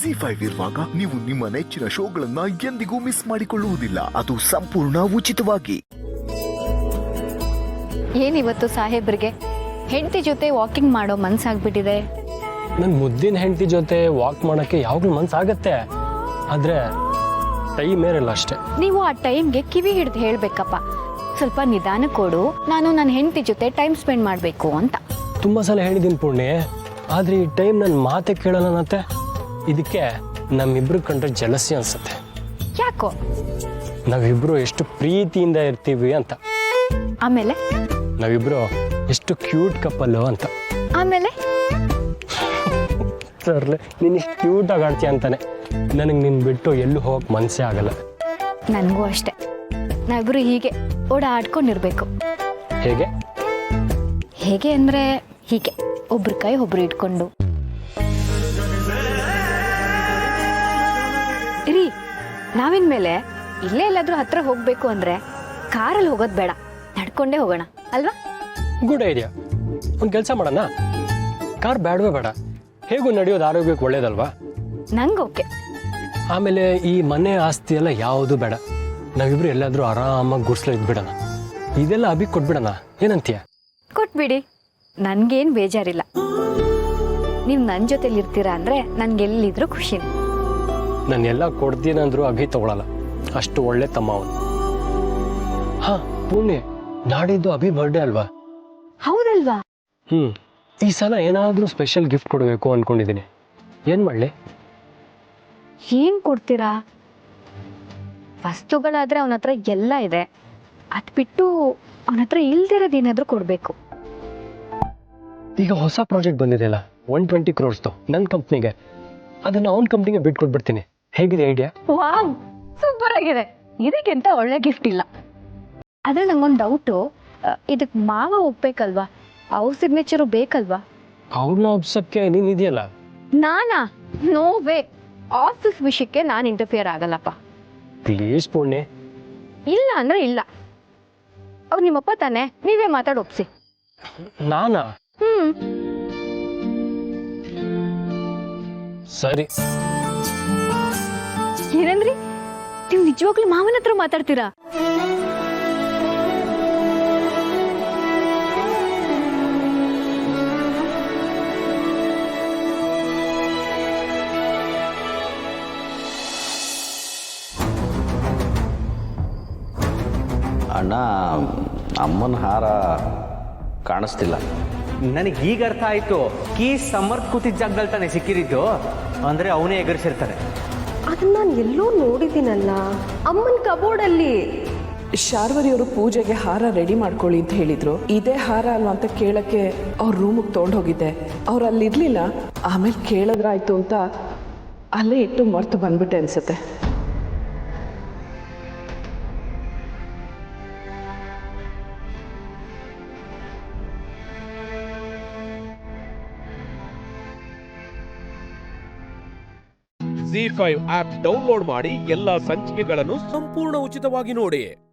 ಜಿ5 ಇರುವಾಗ ನೀವು ನಿಮ್ಮ ನೆಚ್ಚಿನ ಶೋಗಳನ್ನ ಎಂದಿಗೂ ಮಿಸ್ ಮಾಡಿಕೊಳ್ಳುವುದಿಲ್ಲ. ಅದು ಸಂಪೂರ್ಣ ಉಚಿತವಾಗಿ. ಏನಿವತ್ತು ಸಾಹೇಬ್ರಿಗೆ ಹೆಂಡತಿ ಜೊತೆ ವಾಕಿಂಗ್ ಮಾಡೋ ಮನ್ಸಾಗ್ಬಿಟ್ಟಿದೆ. ನನ್ನ ಮುದ್ದಿನ ಹೆಂಡತಿ ಜೊತೆ ವಾಕ್ ಮಾಡೋಕ್ಕೆ ಯಾವಾಗಲೂ ಮನ್ಸಾಗತ್ತೆ, ಆದರೆ ಟೈಮ್ ಇರಲ್ಲ ಅಷ್ಟೇ. ನೀವು ಆ ಟೈಮ್ಗೆ ಕಿವಿ ಹಿಡ್ದು ಹೇಳ್ಬೇಕಪ್ಪ, ಸ್ವಲ್ಪ ನಿಧಾನ ಕೊಡು, ನಾನು ನನ್ನ ಹೆಂಡತಿ ಜೊತೆ ಟೈಮ್ ಸ್ಪೆಂಡ್ ಮಾಡಬೇಕು ಅಂತ. ತುಂಬ ಸಲ ಹೇಳಿದ್ದೀನಿ ಪುಣ್ಯ, ಆದರೆ ಈ ಟೈಮ್ ನನ್ನ ಮಾತೆ ಕೇಳಲ್ಲ ಅನ್ನತ್ತೆ. ಇದಕ್ಕೆ ನಮ್ಮಿಬ್ರು ಕಂಡ್ರೆ ಜಲಸಿ ಅನ್ಸುತ್ತೆ. ಯಾಕೋ? ನಾವಿಬ್ರು ಎಷ್ಟು ಪ್ರೀತಿಯಿಂದ ಇರ್ತೀವಿ ಅಂತ. ಆಮೇಲೆ ನಾವಿಬ್ರು ಎಷ್ಟು ಕ್ಯೂಟ್ ಕಪ್ಪಲ್ಲು ಅಂತ. ಆಮೇಲೆ ಸರ್ಲೆ ನೀನು ಇಷ್ಟು ಕ್ಯೂಟಾಗಿ ಆಡ್ತೀಯ ಅಂತಾನೆ ನನಗೆ ನಿನ್ನ ಬಿಟ್ಟು ಎಲ್ಲೂ ಹೋಗಕ್ಕೆ ಮನಸ್ಸೇ ಆಗಲ್ಲ. ನನಗೂ ಅಷ್ಟೆ, ನಾವಿಬ್ರು ಹೀಗೆ ಓಡಾಡ್ಕೊಂಡಿರ್ಬೇಕು. ಹೇಗೆ ಹೇಗೆ ಅಂದರೆ ಹೀಗೆ ಒಬ್ರ ಕೈ ಒಬ್ರು ಇಟ್ಕೊಂಡು. ರೀ, ನಾವಿನ್ಮೇಲೆ ಇಲ್ಲೇ ಎಲ್ಲಾದ್ರೂ ಹತ್ರ ಹೋಗ್ಬೇಕು ಅಂದ್ರೆ ಕಾರಲ್ಲಿ ಹೋಗೋದು ಬೇಡ, ನಡ್ಕೊಂಡೇ ಹೋಗೋಣ ಅಲ್ವಾ? Good idea. ಒಂದು ಕೆಲಸ ಮಾಡೋಣ, ಕಾರ್ ಬೇಡವೇ ಬೇಡ, ಹೇಗೂ ನಡೆಯೋದು ಆರೋಗ್ಯಕ್ಕೆ ಒಳ್ಳೇದಲ್ವಾ? ನಂಗೆ ಓಕೆ. ಆಮೇಲೆ ಈ ಮನೆ ಆಸ್ತಿ ಎಲ್ಲ ಯಾವುದು ಬೇಡ, ನಾವಿಬ್ರು ಎಲ್ಲಾದರೂ ಆರಾಮಾಗಿ ಗುಡ್ಸ್ಲ ಇದ್ಬಿಡೋಣ. ಇದೆಲ್ಲ ಅಭಿ ಕೊಟ್ಬಿಡೋಣ, ಏನಂತೀಯ? ಕೊಟ್ಬಿಡಿ, ನನ್ಗೇನು ಬೇಜಾರಿಲ್ಲ. ನೀವು ನನ್ನ ಜೊತೆಲಿ ಇರ್ತೀರಾ ಅಂದರೆ ನನಗೆಲ್ಲಿದ್ರೂ ಖುಷಿನೇ. ನಾನು ಎಲ್ಲ ಕೊಡ್ತೀನಂದ್ರೂ ಅಭಿ ತಗೊಳಲ್ಲ, ಅಷ್ಟು ಒಳ್ಳೆ ತಮ್ಮ ಅವನು. ಹಾ ಪುಣ್ಯ, ನಾಡಿದ್ದು ಅಭಿ ಬರ್ಡೇ ಅಲ್ವಾ? ಹೌದಲ್ವಾ? ಈ ಸಲ ಏನಾದರೂ ಸ್ಪೆಷಲ್ ಗಿಫ್ಟ್ ಕೊಡಬೇಕು ಅಂದ್ಕೊಂಡಿದ್ದೀನಿ. ಏನು ಮಾಡಲಿ? ಏನು ಕೊಡ್ತೀರಾ? ವಸ್ತುಗಳಾದರೆ ಅವನ ಹತ್ರ ಎಲ್ಲ ಇದೆ, ಅದು ಬಿಟ್ಟು ಅವನ ಹತ್ರ ಇಲ್ದಿರೋದು ಏನಾದರೂ ಕೊಡಬೇಕು. ಈಗ ಹೊಸ ಪ್ರಾಜೆಕ್ಟ್ ಬಂದಿದೆಯಲ್ಲ, 120 crores ನನ್ನ ಕಂಪ್ನಿಗೆ, ಅದನ್ನು ಅವನ ಕಂಪ್ನಿಗೆ ಬಿಟ್ಟು ಕೊಟ್ಬಿಡ್ತೀನಿ. ಹೇಗಿದೆ ಐಡಿಯಾ? ವಾವ್, ಸೂಪರ್ ಆಗಿದೆ. ಇದಕ್ಕೆಂತ ಒಳ್ಳೆ ಗಿಫ್ಟ್ ಇಲ್ಲ. ಆದರೆ ನಂಗೊಂದು ಡೌಟು, ಇದಕ್ಕೆ ಮಾವ ಒಪ್ಬೇಕಲ್ವಾ? ಅವ್ರ ಸಿಗ್ನೇಚರು ಬೇಕಲ್ವಾ? ಅವ್ರನ್ನ ಒಪ್ಸಕ್ಕೆ ನೀನು ಇದೆಯಲ್ಲ. ನಾನಾ? ನೋ ವೇ, ಆಫೀಸ್ ವಿಷಯಕ್ಕೆ ನಾನು ಇಂಟರ್ಫಿಯರ್ ಆಗಲ್ಲಪ್ಪ. ಪ್ಲೀಸ್ ಪುಣ್ಯ. ಇಲ್ಲ ಅಂದರೆ ಇಲ್ಲ. ಅವ್ರು ನಿಮ್ಮಪ್ಪ ತಾನೆ, ನೀವೇ ಮಾತಾಡಿ ಒಪ್ಸಿ. ನಾನಾ? ಸರಿ. ಏನಂದ್ರಿ? ನೀವು ನಿಜವಾಗ್ಲೂ ಮಾವನ ಹತ್ರ ಮಾತಾಡ್ತೀರಾ? ಅಣ್ಣ, ಅಮ್ಮನ ಹಾರ ಕಾಣಿಸ್ತಿಲ್ಲ. ನನಗೆ ಈಗ ಅರ್ಥ ಆಯ್ತು, ಕೀ ಸಮರ್ಥ ಕೂತಿದ್ದ ಜಾಗದಲ್ಲಿ ತಾನೆ ಸಿಕ್ಕಿರಿದ್ದು, ಅಂದ್ರೆ ಅವನೇ ಎಗರಿಸಿರ್ತಾನೆ. ಅದನ್ನ ನಾನು ಎಲ್ಲೋ ನೋಡಿದ್ದೀನಲ್ಲ, ಅಮ್ಮನ ಕಬೋರ್ಡಲ್ಲಿ. ಶಾರ್ವರಿಯವರು ಪೂಜೆಗೆ ಹಾರ ರೆಡಿ ಮಾಡ್ಕೊಳ್ಳಿ ಅಂತ ಹೇಳಿದ್ರು. ಇದೇ ಹಾರ ಅಲ್ವಾ ಅಂತ ಕೇಳಕ್ಕೆ ಅವ್ರ ರೂಮಿಗೆ ತೊಗೊಂಡೋಗಿದ್ದೆ. ಅವ್ರು ಅಲ್ಲಿರ್ಲಿಲ್ಲ. ಆಮೇಲೆ ಕೇಳಿದ್ರಾಯ್ತು ಅಂತ ಅಲ್ಲೇ ಇಟ್ಟು ಮರ್ತು ಬಂದ್ಬಿಟ್ಟೆ ಅನ್ಸುತ್ತೆ. ಜಿ5 ಆಪ್ ಡೌನ್ಲೋಡ್ ಮಾಡಿ ಎಲ್ಲಾ ಸಂಚಿಕೆಗಳನ್ನು ಸಂಪೂರ್ಣ ಉಚಿತವಾಗಿ ನೋಡಿ.